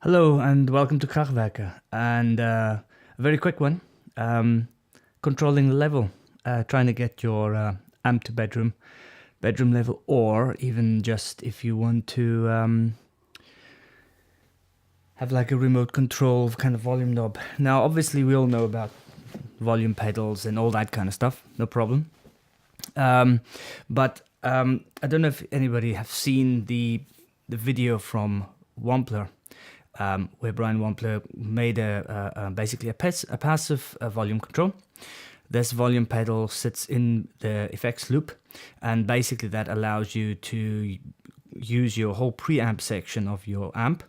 Hello and welcome to Krachwerke, and a very quick one, controlling the level, trying to get your amp to bedroom level, or even just if you want to have like a remote control kind of volume knob. Now obviously we all know about volume pedals and all that kind of stuff, no problem. But I don't know if anybody have seen the video from Wampler, where Brian Wampler made basically a passive volume control. This volume pedal sits in the effects loop, and basically that allows you to use your whole preamp section of your amp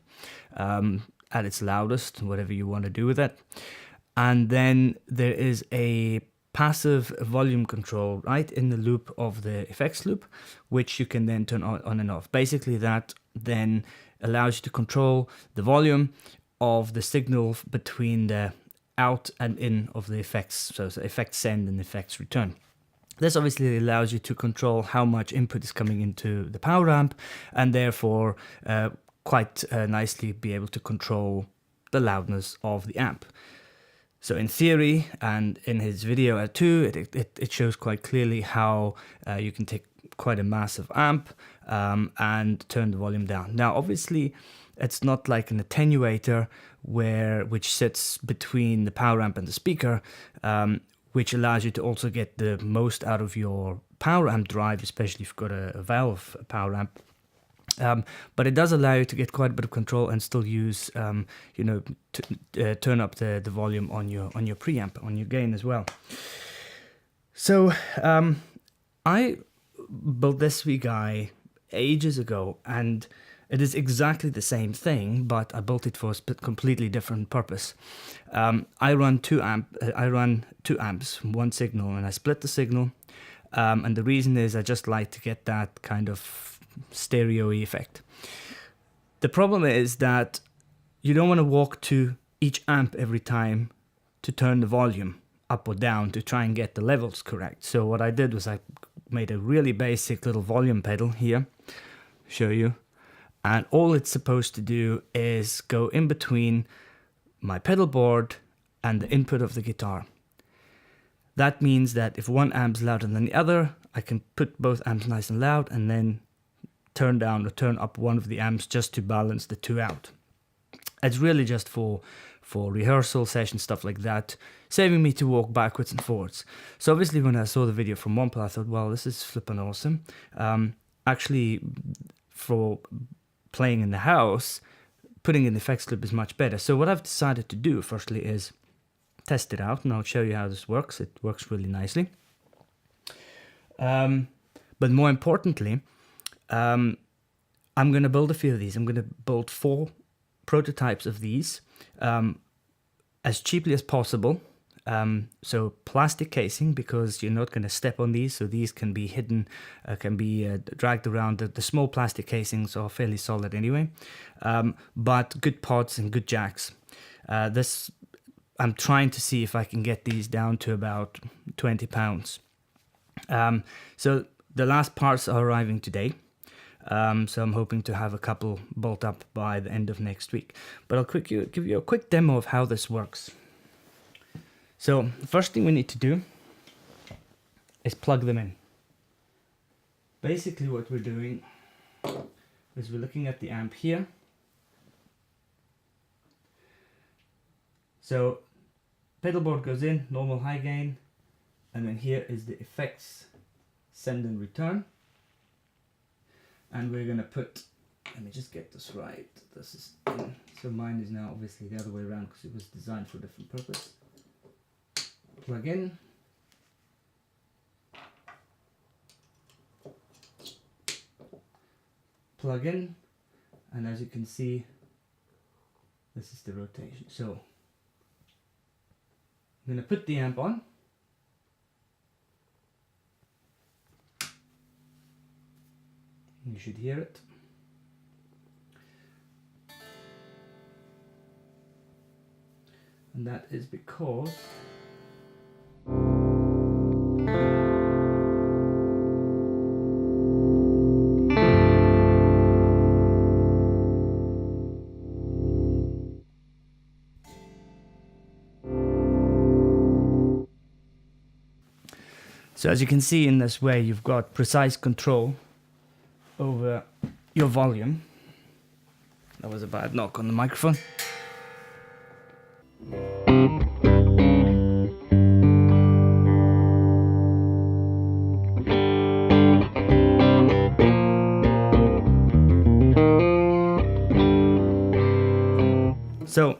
at its loudest, whatever you want to do with it. And then there is a passive volume control right in the loop of the effects loop, which you can then turn on and off. Basically that then allows you to control the volume of the signal between the out and in of the effects, so effects send and effects return. This obviously allows you to control how much input is coming into the power amp, and therefore quite nicely be able to control the loudness of the amp. So in theory, and in his video too, it shows quite clearly how you can take quite a massive amp and turn the volume down. Now obviously it's not like an attenuator which sits between the power amp and the speaker, which allows you to also get the most out of your power amp drive, especially if you've got a valve power amp. But it does allow you to get quite a bit of control and still use, turn up the volume on your preamp, on your gain as well. So I built this wee guy ages ago, and it is exactly the same thing, but I built it for a completely different purpose. I run two amps, one signal, and I split the signal. And the reason is I just like to get that kind of stereo-y effect. The problem is that you don't want to walk to each amp every time to turn the volume up or down to try and get the levels correct. So what I did was I made a really basic little volume pedal here, show you, and all it's supposed to do is go in between my pedal board and the input of the guitar. That means that if one amp's louder than the other, I can put both amps nice and loud and then turn down or turn up one of the amps just to balance the two out. It's really just for rehearsal session, stuff like that, saving me to walk backwards and forwards. So obviously when I saw the video from Wampler, I thought, well, this is flippin' awesome. Actually, for playing in the house, putting in the effects loop is much better. So what I've decided to do, firstly, is test it out, and I'll show you how this works. It works really nicely. But more importantly, I'm going to build a few of these. I'm going to build 4 prototypes of these as cheaply as possible. So plastic casing, because you're not going to step on these, so these can be hidden, can be dragged around. The small plastic casings are fairly solid anyway, but good pods and good jacks. I'm trying to see if I can get these down to about 20 pounds. So the last parts are arriving today. So I'm hoping to have a couple built up by the end of next week. But I'll give you a quick demo of how this works. So the first thing we need to do is plug them in. Basically what we're doing is we're looking at the amp here. So pedal board goes in, normal high gain, and then here is the effects send and return. And we're going to put, let me just get this right, this is in, so mine is now obviously the other way around because it was designed for a different purpose. Plug in, plug in, and as you can see, this is the rotation. So I'm going to put the amp on. You should hear it. And that is because So as you can see, in this way you've got precise control over your volume. That was a bad knock on the microphone. So,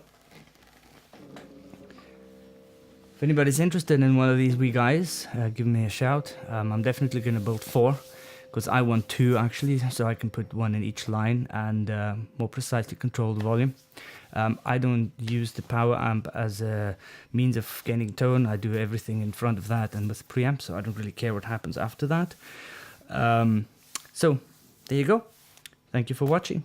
if anybody's interested in one of these wee guys, give me a shout. I'm definitely going to build 4, because I want 2 actually, so I can put 1 in each line and more precisely control the volume. I don't use the power amp as a means of gaining tone. I do everything in front of that and with preamp, so I don't really care what happens after that. So, there you go. Thank you for watching.